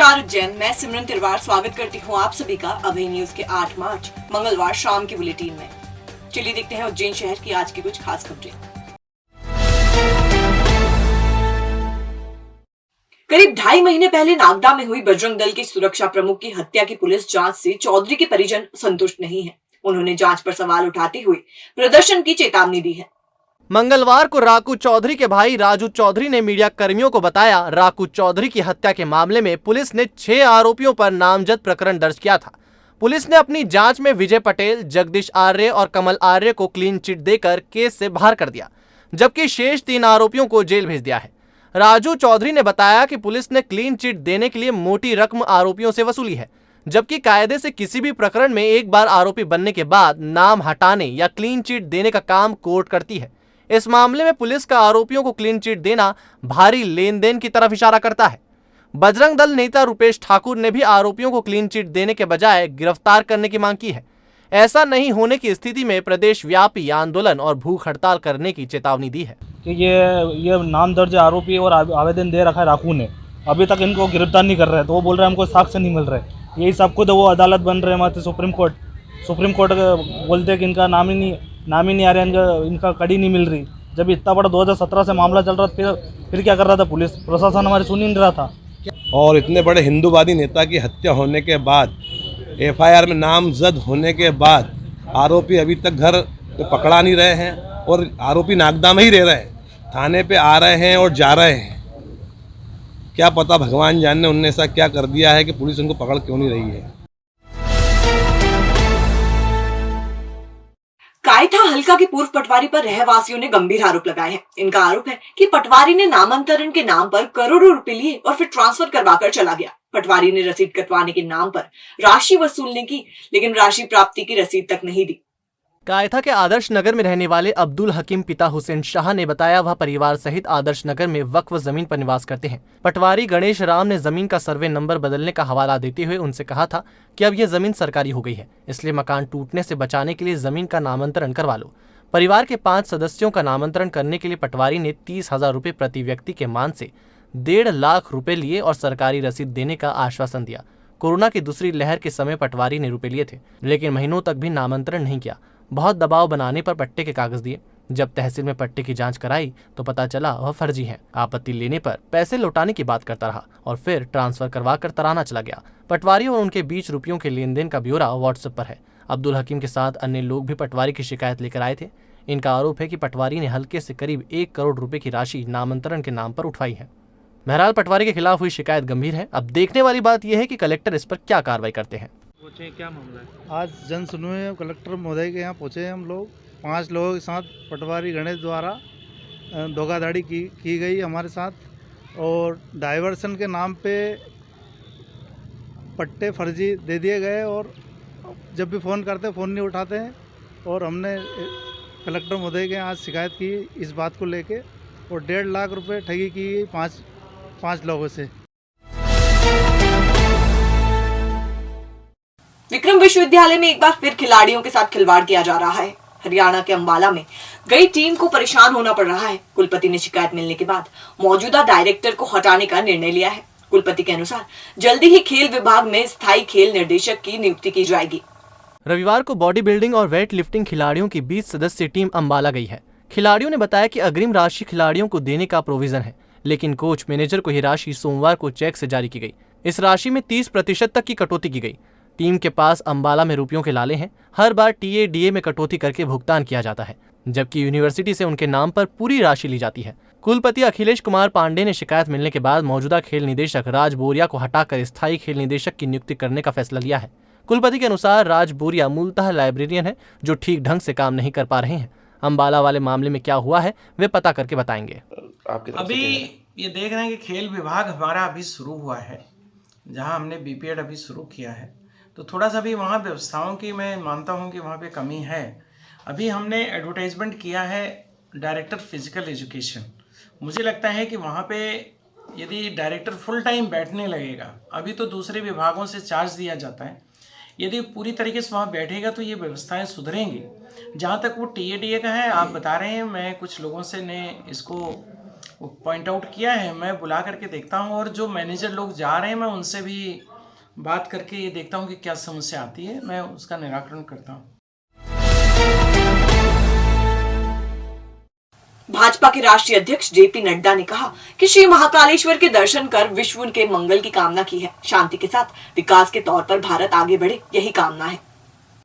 नमस्कार उज्जैन, मैं सिमरन तिरवार स्वागत करती हूँ आप सभी का अभय न्यूज के 8 मार्च मंगलवार शाम के बुलेटिन में। चलिए देखते हैं उज्जैन शहर की आज की कुछ खास खबरें। करीब 2.5 महीने पहले नागदा में हुई बजरंग दल के सुरक्षा प्रमुख की हत्या की पुलिस जांच से चौधरी के परिजन संतुष्ट नहीं है। उन्होंने जांच पर सवाल उठाते हुए प्रदर्शन की चेतावनी दी है। मंगलवार को राकू चौधरी के भाई राजू चौधरी ने मीडिया कर्मियों को बताया, राकू चौधरी की हत्या के मामले में पुलिस ने 6 आरोपियों पर नामजद प्रकरण दर्ज किया था। पुलिस ने अपनी जांच में विजय पटेल, जगदीश आर्य और कमल आर्य को क्लीन चिट देकर केस से बाहर कर दिया, जबकि शेष 3 आरोपियों को जेल भेज दिया है। राजू चौधरी ने बताया कि पुलिस ने क्लीन चिट देने के लिए मोटी रकम आरोपियों से वसूली है, जबकि कायदे से किसी भी प्रकरण में एक बार आरोपी बनने के बाद नाम हटाने या क्लीन चिट देने का काम कोर्ट करती है। इस मामले में पुलिस का आरोपियों को क्लीन चिट देना भारी लेन देन की तरफ इशारा करता है। बजरंग दल नेता रुपेश ठाकुर ने भी आरोपियों को क्लीन चिट देने के बजाय गिरफ्तार करने की मांग की है। ऐसा नहीं होने की स्थिति में प्रदेश व्यापी आंदोलन और भूख हड़ताल करने की चेतावनी दी है कि ये नाम दर्ज आरोपी और आवेदन दे रखा है राकू ने, अभी तक इनको गिरफ्तार नहीं कर रहे हैं, तो वो बोल रहे हैं हमको साक्ष्य नहीं मिल रहे। यही सब खुद वो अदालत बन रहे हैं, मतलब सुप्रीम कोर्ट बोलते हैं कि इनका नाम ही नहीं आ रहा, इनका कड़ी नहीं मिल रही। जब इतना बड़ा 2017 से मामला चल रहा था, फिर क्या कर रहा था पुलिस प्रशासन, हमारी सुन ही नहीं रहा था। और इतने बड़े हिंदूवादी नेता की हत्या होने के बाद, एफआईआर में नामजद होने के बाद आरोपी अभी तक घर पे पकड़ा नहीं रहे हैं और आरोपी नागदा में ही रह रहे हैं, थाने पे आ रहे हैं और जा रहे हैं। क्या पता भगवान जाने उनने ऐसा क्या कर दिया है कि पुलिस उनको पकड़ क्यों नहीं रही है। कायथा हल्का के पूर्व पटवारी पर रहवासियों ने गंभीर आरोप लगाए हैं। इनका आरोप है कि पटवारी ने नामांतरण के नाम पर करोड़ों रुपए लिए और फिर ट्रांसफर करवाकर चला गया। पटवारी ने रसीद कटवाने के नाम पर राशि वसूलने की, लेकिन राशि प्राप्ति की रसीद तक नहीं दी। कायथा के आदर्श नगर में रहने वाले अब्दुल हकीम पिता हुसैन शाह ने बताया, वह परिवार सहित आदर्श नगर में वक्फ जमीन पर निवास करते हैं। पटवारी गणेश राम ने जमीन का सर्वे नंबर बदलने का हवाला देते हुए उनसे कहा था कि अब यह जमीन सरकारी हो गई है, इसलिए मकान टूटने से बचाने के लिए जमीन का नामांतरण करवा लो। परिवार के 5 सदस्यों का नामांतरण करने के लिए पटवारी ने 30,000 रुपए प्रति व्यक्ति के मान से 1.5 लाख रुपए लिए और सरकारी रसीद देने का आश्वासन दिया। कोरोना की दूसरी लहर के समय पटवारी ने रुपए लिए थे, लेकिन महीनों तक भी नामांतरण नहीं किया। बहुत दबाव बनाने पर पट्टे के कागज दिए। जब तहसील में पट्टे की जांच कराई तो पता चला वह फर्जी है। आपत्ति लेने पर पैसे लौटाने की बात करता रहा और फिर ट्रांसफर करवाकर तराना चला गया। पटवारी और उनके बीच रुपयों के लेन देन का ब्यौरा व्हाट्सएप पर है। अब्दुल हकीम के साथ अन्य लोग भी पटवारी की शिकायत लेकर आए थे। इनका आरोप है कि पटवारी ने हल्के से करीब 1 करोड़ रुपए की राशि नामांतरण के नाम पर उठवाई है। बहरहाल पटवारी के खिलाफ हुई शिकायत गंभीर है। अब देखने वाली बात यह है कि कलेक्टर इस पर क्या कार्रवाई करते हैं। क्या मामला है? आज जन सुनवाई कलेक्टर महोदय के यहाँ पहुँचे हम लोग 5 लोगों के साथ। पटवारी गणेश द्वारा धोखाधड़ी की गई हमारे साथ और डाइवर्सन के नाम पे पट्टे फर्जी दे दिए गए और जब भी फ़ोन करते फ़ोन नहीं उठाते हैं। और हमने कलेक्टर महोदय के यहाँ शिकायत की इस बात को लेके और 1.5 लाख रुपए ठगी की गई 5 लोगों से। विक्रम विश्वविद्यालय में एक बार फिर खिलाड़ियों के साथ खिलवाड़ किया जा रहा है। हरियाणा के अंबाला में गई टीम को परेशान होना पड़ रहा है। कुलपति ने शिकायत मिलने के बाद मौजूदा डायरेक्टर को हटाने का निर्णय लिया है। कुलपति के अनुसार जल्दी ही खेल विभाग में स्थायी खेल निर्देशक की नियुक्ति की जाएगी। रविवार को बॉडी बिल्डिंग और वेट लिफ्टिंग खिलाड़ियों की 20 सदस्यीय टीम अंबाला गई है। खिलाड़ियों ने बताया कि अग्रिम राशि खिलाड़ियों को देने का प्रोविजन है, लेकिन कोच मैनेजर को यह राशि सोमवार को चेक से जारी की गई। इस राशि में 30% तक की कटौती की गई। टीम के पास अंबाला में रुपयों के लाले हैं। हर बार टीएडीए में कटौती करके भुगतान किया जाता है, जबकि यूनिवर्सिटी से उनके नाम पर पूरी राशि ली जाती है। कुलपति अखिलेश कुमार पांडे ने शिकायत मिलने के बाद मौजूदा खेल निदेशक राज बोरिया को हटाकर स्थायी खेल निदेशक की नियुक्ति करने का फैसला लिया है। कुलपति के अनुसार राज बोरिया मूलतः लाइब्रेरियन है जो ठीक ढंग से काम नहीं कर पा रहे हैं। अंबाला वाले मामले में क्या हुआ है वे पता करके बताएंगे। अभी ये देख रहे हैं कि खेल विभाग हमारा अभी शुरू हुआ है, जहां हमने बीपीएड अभी शुरू किया है, तो थोड़ा सा भी वहाँ व्यवस्थाओं की मैं मानता हूँ कि वहाँ पे कमी है। अभी हमने एडवर्टाइजमेंट किया है डायरेक्टर फिजिकल एजुकेशन। मुझे लगता है कि वहाँ पे यदि डायरेक्टर फुल टाइम बैठने लगेगा, अभी तो दूसरे विभागों से चार्ज दिया जाता है, यदि पूरी तरीके से वहाँ बैठेगा तो ये व्यवस्थाएं सुधरेंगी। जहाँ तक वो टीएडीए का है, आप बता रहे हैं, मैं कुछ लोगों से ने इसको वो पॉइंट आउट किया है। मैं बुला करके देखता हूँ और जो मैनेजर लोग जा रहे हैं मैं उनसे भी बात करके ये देखता हूँ कि क्या समस्या आती है, मैं उसका निराकरण करता हूँ। भाजपा के राष्ट्रीय अध्यक्ष जेपी नड्डा ने कहा कि श्री महाकालेश्वर के दर्शन कर विश्व के मंगल की कामना की है। शांति के साथ विकास के तौर पर भारत आगे बढ़े, यही कामना है।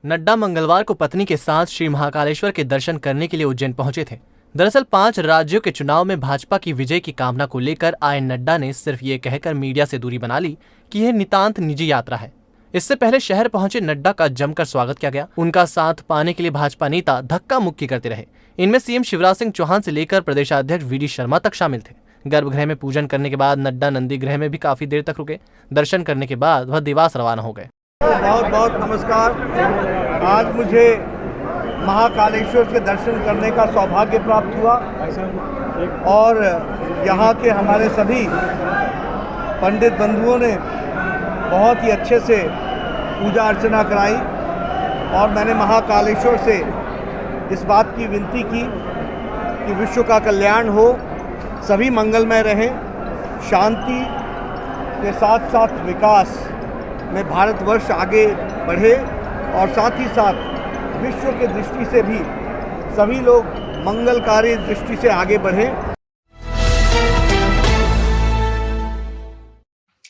नड्डा मंगलवार को पत्नी के साथ श्री महाकालेश्वर के दर्शन करने के लिए उज्जैन पहुंचे थे। दरअसल 5 राज्यों के चुनाव में भाजपा की विजय की कामना को लेकर आए नड्डा ने सिर्फ ये कहकर मीडिया से दूरी बना ली कि यह नितांत निजी यात्रा है। इससे पहले शहर पहुंचे नड्डा का जमकर स्वागत किया गया। उनका साथ पाने के लिए भाजपा नेता धक्का मुक्की करते रहे। इनमें सीएम शिवराज सिंह चौहान से लेकर प्रदेशाध्यक्ष वीडी शर्मा तक शामिल थे। गर्भगृह में पूजन करने के बाद नड्डा नंदी गृह में भी काफी देर तक रुके। दर्शन करने के बाद वह देवास रवाना हो गए। बहुत बहुत नमस्कार। आज मुझे महाकालेश्वर के दर्शन करने का सौभाग्य प्राप्त हुआ और यहाँ के हमारे सभी पंडित बंधुओं ने बहुत ही अच्छे से पूजा अर्चना कराई और मैंने महाकालेश्वर से इस बात की विनती की कि विश्व का कल्याण हो, सभी मंगलमय रहें, शांति के साथ साथ विकास में भारतवर्ष आगे बढ़े और साथ ही साथ विश्व के दृष्टि से भी सभी लोग मंगलकारी दृष्टि से आगे बढ़ें।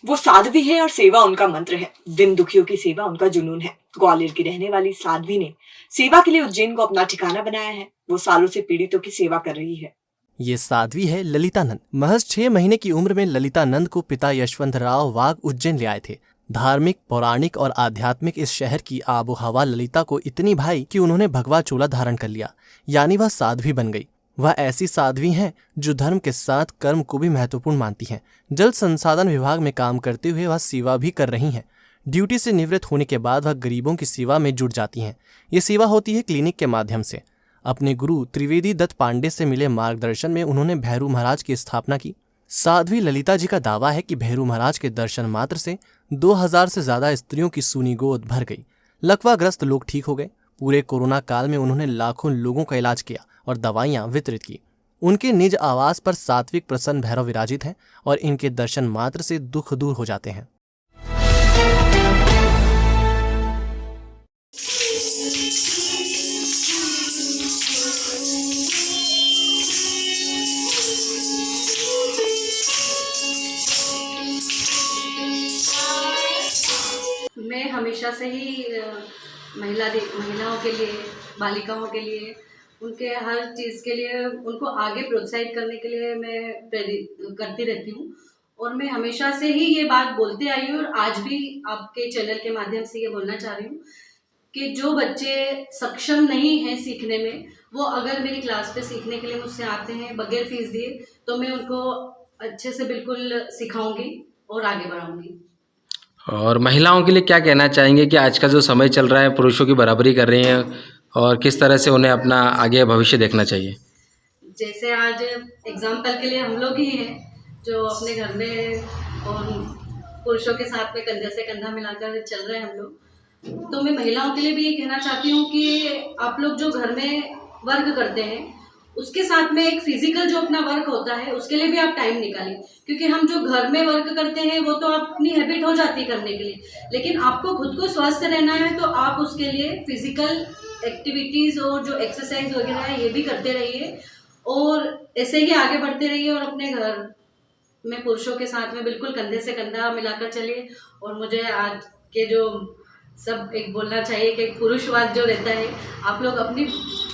वो साध्वी है और सेवा उनका मंत्र है। दिन दुखियों की सेवा उनका जुनून है। ग्वालियर की रहने वाली साध्वी ने सेवा के लिए उज्जैन को अपना ठिकाना बनाया है। वो सालों से पीड़ितों की सेवा कर रही है। ये साध्वी है ललिता नंद। महज 6 महीने की उम्र में ललिता नंद को पिता यशवंत राव वाघ उज्जैन ले आए थे। धार्मिक, पौराणिक और आध्यात्मिक इस शहर की आबो हवा ललिता को इतनी भाई कि उन्होंने भगवा चोला धारण कर लिया, यानी वह साध्वी बन गई। वह ऐसी साध्वी हैं जो धर्म के साथ कर्म को भी महत्वपूर्ण मानती हैं। जल संसाधन विभाग में काम करते हुए वह सेवा भी कर रही हैं। ड्यूटी से निवृत्त होने के बाद वह गरीबों की सेवा में जुट जाती हैं। ये सेवा होती है क्लिनिक के माध्यम से। अपने गुरु त्रिवेदी दत्त पांडे से मिले मार्गदर्शन में उन्होंने भैरू महाराज की स्थापना की। साध्वी ललिता जी का दावा है कि भैरू महाराज के दर्शन मात्र से 2000 से ज्यादा स्त्रियों की सूनी गोद भर गई। लकवाग्रस्त लोग ठीक हो गए। पूरे कोरोना काल में उन्होंने लाखों लोगों का इलाज किया और दवाइयां वितरित की। उनके निज आवास पर सात्विक प्रसन्न भैरव विराजित हैं और इनके दर्शन मात्र से दुख दूर हो जाते हैं। मैं हमेशा से ही महिलाओं के लिए, बालिकाओं के लिए, उनके हर चीज़ के लिए उनको आगे प्रोत्साहित करने के लिए मैं प्रेरित करती रहती हूँ और मैं हमेशा से ही ये बात बोलते आई हूँ और आज भी आपके चैनल के माध्यम से ये बोलना चाह रही हूँ कि जो बच्चे सक्षम नहीं हैं सीखने में, वो अगर मेरी क्लास पे सीखने के लिए मुझसे आते हैं बगैर फीस दिए, तो मैं उनको अच्छे से बिल्कुल सिखाऊंगी और आगे बढ़ाऊंगी। और महिलाओं के लिए क्या कहना चाहेंगे कि आज का जो समय चल रहा है, पुरुषों की बराबरी कर रही हैं और किस तरह से उन्हें अपना आगे भविष्य देखना चाहिए? जैसे आज एग्जाम्पल के लिए हम लोग ही हैं जो अपने घर में और पुरुषों के साथ में कंधे से कंधा मिलाकर चल रहे हैं हम लोग, तो मैं महिलाओं के लिए भी ये कहना चाहती हूँ कि आप लोग जो घर में वर्क करते हैं उसके साथ में एक फिजिकल जो अपना वर्क होता है उसके लिए भी आप टाइम निकालें, क्योंकि हम जो घर में वर्क करते हैं वो तो अपनी हैबिट हो जाती है करने के लिए, लेकिन आपको खुद को स्वस्थ रहना है तो आप उसके लिए फिजिकल एक्टिविटीज़ और जो एक्सरसाइज वगैरह है ये भी करते रहिए और ऐसे ही आगे बढ़ते रहिए और अपने घर में पुरुषों के साथ में बिल्कुल कंधे से कंधा मिलाकर चलिए। और मुझे आज के जो सब एक बोलना चाहिए कि एक पुरुषवाद जो रहता है, आप लोग अपनी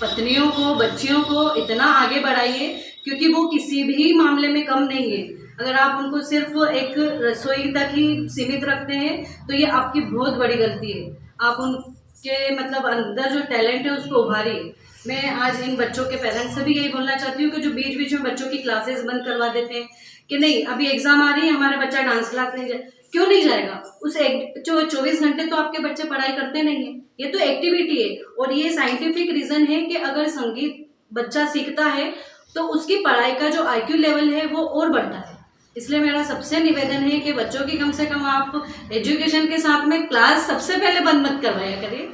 पत्नियों को, बच्चियों को इतना आगे बढ़ाइए क्योंकि वो किसी भी मामले में कम नहीं है। अगर आप उनको सिर्फ एक रसोई तक ही सीमित रखते हैं तो ये आपकी बहुत बड़ी गलती है। आप उनके मतलब अंदर जो टैलेंट है उसको उभारिए। मैं आज इन बच्चों के पेरेंट्स से भी यही बोलना चाहती हूँ कि जो बीच बीच में बच्चों की क्लासेस बंद करवा देते हैं कि नहीं अभी एग्जाम आ रही है, हमारा बच्चा डांस क्लास नहीं जाए, क्यों नहीं जाएगा? उस 24 घंटे तो आपके बच्चे पढ़ाई करते नहीं है, ये तो एक्टिविटी है। और ये साइंटिफिक रीजन है कि अगर संगीत बच्चा सीखता है तो उसकी पढ़ाई का जो IQ लेवल है वो और बढ़ता है। इसलिए मेरा सबसे निवेदन है कि बच्चों की कम से कम आप एजुकेशन के साथ में क्लास सबसे पहले बंद मत करवाया करें,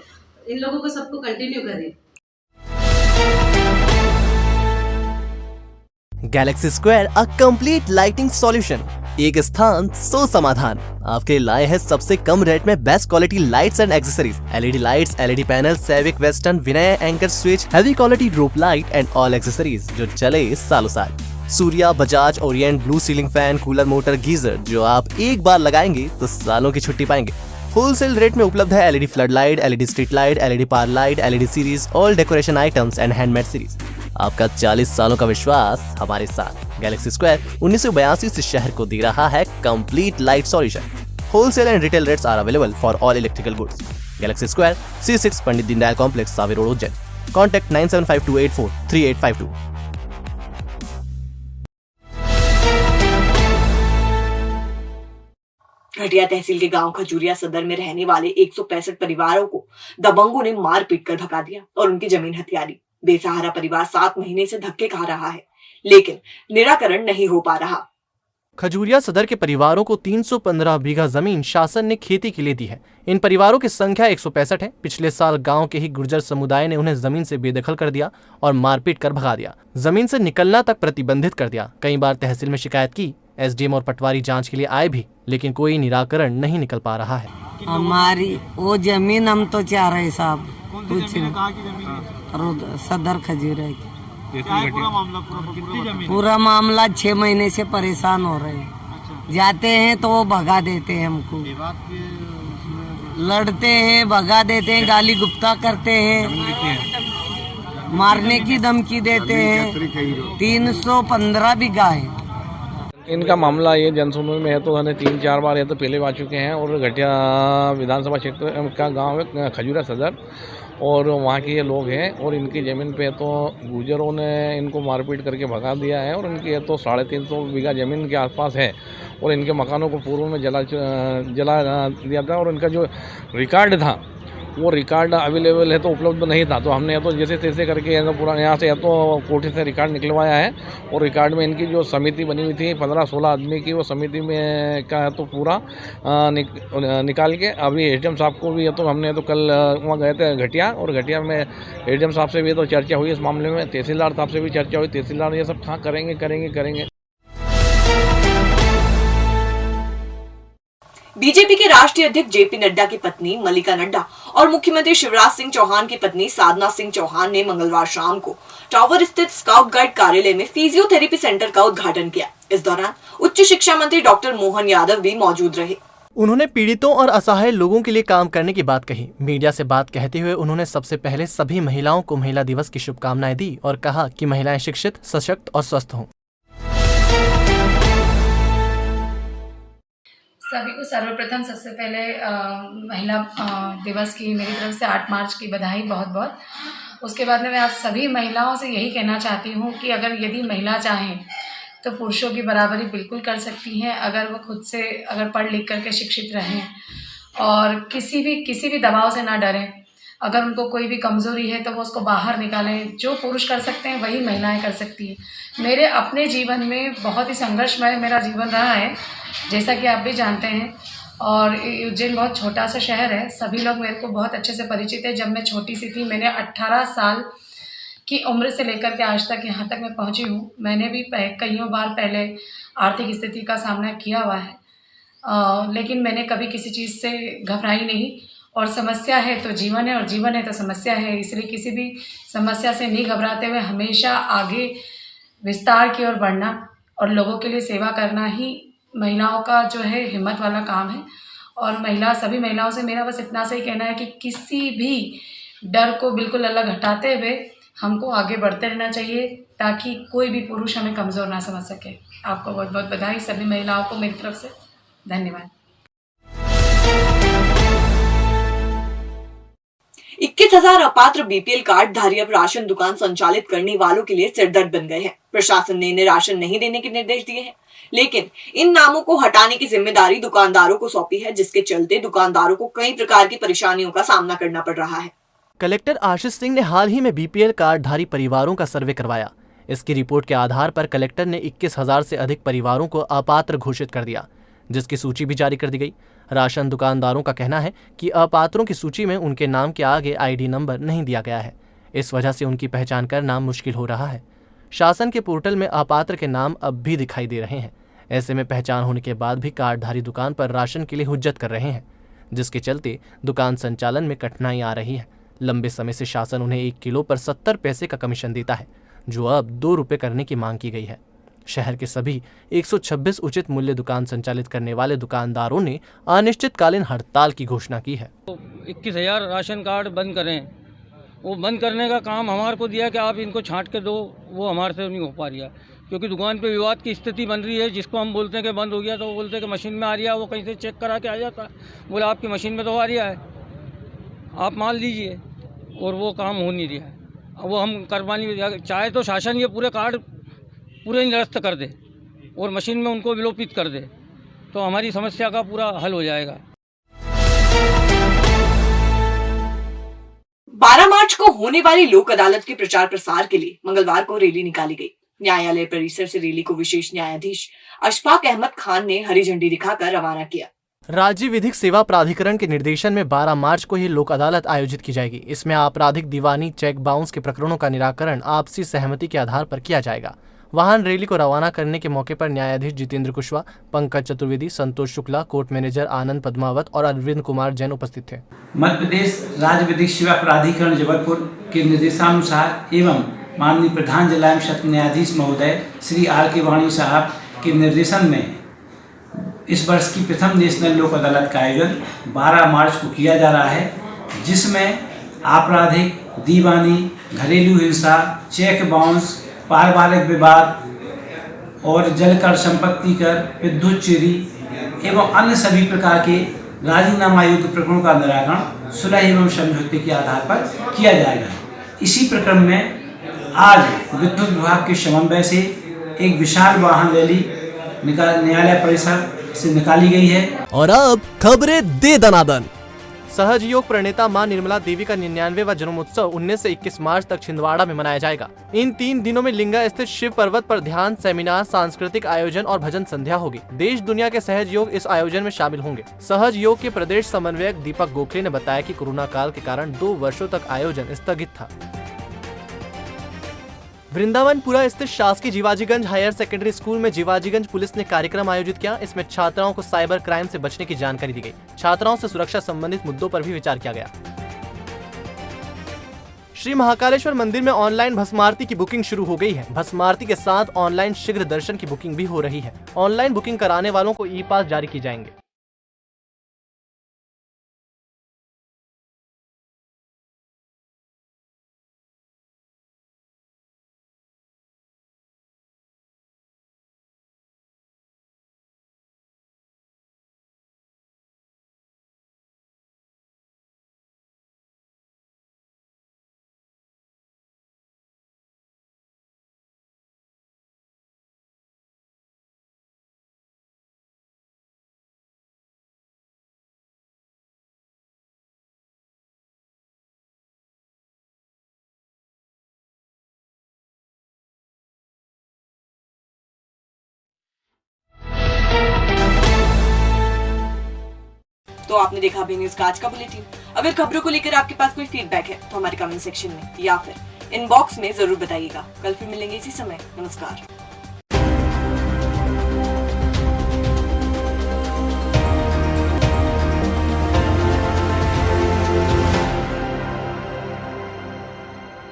इन लोगों को सबको कंटिन्यू करें। Galaxy Square a complete lighting solution. एक स्थान सो समाधान आपके लिए लाए हैं सबसे कम रेट में best quality lights and accessories. LED lights, LED panel, सैविक western, Vinay Anchor switch, heavy quality drop light and all accessories जो चले सालों साल। Surya, Bajaj, Orient, blue ceiling fan, cooler, motor, geyser जो आप एक बार लगाएंगे तो सालों की छुट्टी पाएंगे। होलसेल रेट में उपलब्ध है LED flood light, LED street light, LED power light, LED series, all decoration items and handmade series. आपका 40 सालों का विश्वास हमारे साथ। गैलेक्सी स्क्वायर 1982 से शहर को दे रहा है complete light solution. Wholesale and retail rates are available for all electrical goods. Galaxy square, C6 Pandit Deendayal complex, Savi road, Ujjain. Contact 9752843852। Ghatiya तहसील के गांव खजूरिया सदर में रहने वाले 165 परिवारों को दबंगों ने मार पीट कर भगा दिया और उनकी जमीन हथिया ली। बेसहारा परिवार 7 महीने से धक्के खा रहा है, लेकिन निराकरण नहीं हो पा रहा। खजूरिया सदर के परिवारों को 315 बीघा जमीन शासन ने खेती के लिए दी है। इन परिवारों की संख्या 165 है। पिछले साल गांव के ही गुर्जर समुदाय ने उन्हें जमीन से बेदखल कर दिया और मारपीट कर भगा दिया। जमीन से निकलना तक प्रतिबंधित कर दिया। कई बार तहसील में शिकायत की, एसडीएम और पटवारी जांच के लिए आए भी, लेकिन कोई निराकरण नहीं निकल पा रहा है। हमारी वो जमीन हम तो चाह रहे साहब, कुछ सदर खजूरिया की। पूरा मामला 6 महीने से परेशान हो रहे हैं। जाते हैं तो वो भगा देते हैं हमको, लड़ते हैं, भगा देते हैं, गाली गुप्ता करते हैं, मारने की धमकी देते हैं। 315 बीघा है इनका मामला। ये जनसुनवाई में है तो 3-4 बार ये तो पहले आ चुके हैं। और घटिया विधानसभा क्षेत्र का गांव है खजूरिया सदर, और वहाँ के ये लोग हैं। और इनकी ज़मीन पे तो गुजरों ने इनको मारपीट करके भगा दिया है। और इनकी ये तो 350 बीघा ज़मीन के आसपास है। और इनके मकानों को पूर्व में जला दिया था। और इनका जो रिकॉर्ड था वो रिकॉर्ड अवेलेबल है तो उपलब्ध नहीं था, तो हमने तो जैसे तैसे करके तो पूरा यहाँ से तो कोर्ट से रिकॉर्ड निकलवाया है। और रिकॉर्ड में इनकी जो समिति बनी हुई थी 15-16 आदमी की, वो समिति में का है तो पूरा निकाल के अभी एसडीएम साहब को भी तो हमने तो कल वहाँ गए थे घटिया, और घटिया में एसडीएम साहब से भी तो चर्चा हुई इस मामले में। तहसीलदार साहब से भी चर्चा हुई। तहसीलदार ये सब कहाँ करेंगे। बीजेपी के राष्ट्रीय अध्यक्ष जेपी नड्डा की पत्नी मल्लिका नड्डा और मुख्यमंत्री शिवराज सिंह चौहान की पत्नी साधना सिंह चौहान ने मंगलवार शाम को टावर स्थित स्काउट गाइड कार्यालय में फिजियोथेरेपी सेंटर का उद्घाटन किया। इस दौरान उच्च शिक्षा मंत्री डॉक्टर मोहन यादव भी मौजूद रहे। उन्होंने पीड़ितों और असहाय लोगों के लिए काम करने की बात कही। मीडिया से बात कहते हुए उन्होंने सबसे पहले सभी महिलाओं को महिला दिवस की शुभकामनाएं दी और कहा कि महिलाएं शिक्षित, सशक्त और स्वस्थ हों। सभी को सर्वप्रथम सबसे पहले महिला दिवस की मेरी तरफ से 8 मार्च की बधाई बहुत बहुत। उसके बाद में मैं आप सभी महिलाओं से यही कहना चाहती हूँ कि यदि महिला चाहें तो पुरुषों की बराबरी बिल्कुल कर सकती हैं, अगर वो खुद से पढ़ लिख करके शिक्षित रहें और किसी भी दबाव से ना डरें। अगर उनको कोई भी कमज़ोरी है तो वो उसको बाहर निकालें। जो पुरुष कर सकते हैं वही महिलाएं कर सकती हैं। मेरे अपने जीवन में बहुत ही संघर्षमय मेरा जीवन रहा है, जैसा कि आप भी जानते हैं। और उज्जैन बहुत छोटा सा शहर है, सभी लोग मेरे को बहुत अच्छे से परिचित है। जब मैं छोटी सी थी, मैंने 18 साल की उम्र से लेकर के आज तक यहाँ तक मैं पहुँची हूँ। मैंने भी कईयों बार पहले आर्थिक स्थिति का सामना किया हुआ है, लेकिन मैंने कभी किसी चीज़ से घबराई नहीं। और समस्या है तो जीवन है, और जीवन है तो समस्या है, इसलिए किसी भी समस्या से नहीं घबराते हुए हमेशा आगे विस्तार की ओर बढ़ना और लोगों के लिए सेवा करना ही महिलाओं का जो है हिम्मत वाला काम है। और सभी महिलाओं से मेरा बस इतना सा ही कहना है कि किसी भी डर को बिल्कुल अलग हटाते हुए हमको आगे बढ़ते रहना चाहिए, ताकि कोई भी पुरुष हमें कमज़ोर ना समझ सके। आपको बहुत बहुत बधाई, सभी महिलाओं को मेरी तरफ से धन्यवाद। 21,000 अपात्र बीपीएल कार्ड धारी अब राशन दुकान संचालित करने वालों के लिए सिरदर्द बन गए हैं। प्रशासन ने इन्हें राशन नहीं देने के निर्देश दिए हैं, लेकिन इन नामों को हटाने की जिम्मेदारी दुकानदारों को सौंपी है, जिसके चलते दुकानदारों को कई प्रकार की परेशानियों का सामना करना पड़ रहा है। कलेक्टर आशीष सिंह ने हाल ही में बीपीएल कार्डधारी परिवारों का सर्वे करवाया। इसकी रिपोर्ट के आधार पर कलेक्टर ने 21,000 से अधिक परिवारों को अपात्र घोषित कर दिया, जिसकी सूची भी जारी कर दी गई। राशन दुकानदारों का कहना है कि अपात्रों की सूची में उनके नाम के आगे आईडी नंबर नहीं दिया गया है। इस वजह से उनकी पहचान करना मुश्किल हो रहा है। शासन के पोर्टल में अपात्र के नाम अब भी दिखाई दे रहे हैं। ऐसे में पहचान होने के बाद भी कार्डधारी दुकान पर राशन के लिए हुज्जत कर रहे हैं, जिसके चलते दुकान संचालन में कठिनाई आ रही है। लंबे समय से शासन उन्हें 1 किलो पर 70 पैसे का कमीशन देता है, जो अब 2 रुपये करने की मांग की गई है। शहर के सभी 126 उचित मूल्य दुकान संचालित करने वाले दुकानदारों ने अनिश्चितकालीन हड़ताल की घोषणा की है। 21,000 राशन कार्ड बंद करें, वो बंद करने का काम हमारे को दिया कि आप इनको छांट के दो, वो हमारे से नहीं हो पा रही है, क्योंकि दुकान पे विवाद की स्थिति बन रही है। जिसको हम बोलते हैं कि बंद हो गया तो वो बोलते हैं कि मशीन में आ रही है, वो कहीं से चेक करा के आ जाता है, बोले आपकी मशीन में तो आ रही है, आप मान लीजिए, और वो काम हो नहीं रहा है। अब वो हम करवा नहीं, चाहे तो शासन ये पूरे कार्ड पूरे निरस्त कर दे और मशीन में उनको विलोपित कर दे, तो हमारी समस्या का पूरा हल हो जाएगा। 12 मार्च को होने वाली लोक अदालत के प्रचार प्रसार के लिए मंगलवार को रैली निकाली गई। न्यायालय परिसर से रैली को विशेष न्यायाधीश अशफाक अहमद खान ने हरी झंडी दिखाकर रवाना किया। राज्य विधिक सेवा प्राधिकरण के निर्देशन में 12 मार्च को ये लोक अदालत आयोजित की जाएगी। इसमें आपराधिक, दीवानी, चेक बाउंस के प्रकरणों का निराकरण आपसी सहमति के आधार पर किया जाएगा। वाहन रैली को रवाना करने के मौके पर न्यायाधीश जितेंद्र कुशवाहा, पंकज चतुर्वेदी, संतोष शुक्ला, कोर्ट मैनेजर आनंद पद्मावत और अरविंद कुमार जैन उपस्थित थे। मध्य प्रदेश राज्य विधिक सेवा प्राधिकरण जबलपुर के निर्देशानुसार एवं माननीय प्रधान जिला एवं सत्र न्यायाधीश महोदय श्री R.K. वाणी साहब के निर्देशन में इस वर्ष की प्रथम नेशनल लोक अदालत का आयोजन 12 मार्च को किया जा रहा है, जिसमें आपराधिक, दीवानी, घरेलू हिंसा, चेक बाउंस, पारिवारिक विवाद और जलकर, संपत्ति कर, विद्युत चोरी एवं अन्य सभी प्रकार के राजीनामा योग्य प्रकरणों का निराकरण सुलह एवं समझौते के आधार पर किया जाएगा। इसी प्रक्रम में आज विद्युत विभाग के समन्वय से एक विशाल वाहन रैली न्यायालय परिसर से निकाली गई है। और अब खबरें दे दनादन। सहज योग प्रणेता मां निर्मला देवी का 99वां जन्मोत्सव 19 से 21 मार्च तक छिंदवाड़ा में मनाया जाएगा। इन 3 दिनों में लिंगा स्थित शिव पर्वत पर ध्यान, सेमिनार, सांस्कृतिक आयोजन और भजन संध्या होगी। देश दुनिया के सहज योग इस आयोजन में शामिल होंगे। सहज योग के प्रदेश समन्वयक दीपक गोखले ने बताया कि कोरोना काल के कारण 2 वर्षों तक आयोजन स्थगित था। वृंदावनपुरा स्थित शासकीय जीवाजीगंज हायर सेकेंडरी स्कूल में जीवाजीगंज पुलिस ने कार्यक्रम आयोजित किया। इसमें छात्राओं को साइबर क्राइम से बचने की जानकारी दी गई। छात्राओं से सुरक्षा संबंधित मुद्दों पर भी विचार किया गया। श्री महाकालेश्वर मंदिर में ऑनलाइन भस्म आरती की बुकिंग शुरू हो गई है। भस्म आरती के साथ ऑनलाइन शीघ्र दर्शन की बुकिंग भी हो रही है। ऑनलाइन बुकिंग कराने वालों को ई-पास जारी किए जाएंगे। तो आपने देखा अभी न्यूज का आज का बुलेटिन। अगर खबरों को लेकर आपके पास कोई फीडबैक है तो हमारे कमेंट सेक्शन में या फिर इनबॉक्स में जरूर बताइएगा। कल फिर मिलेंगे इसी समय। नमस्कार।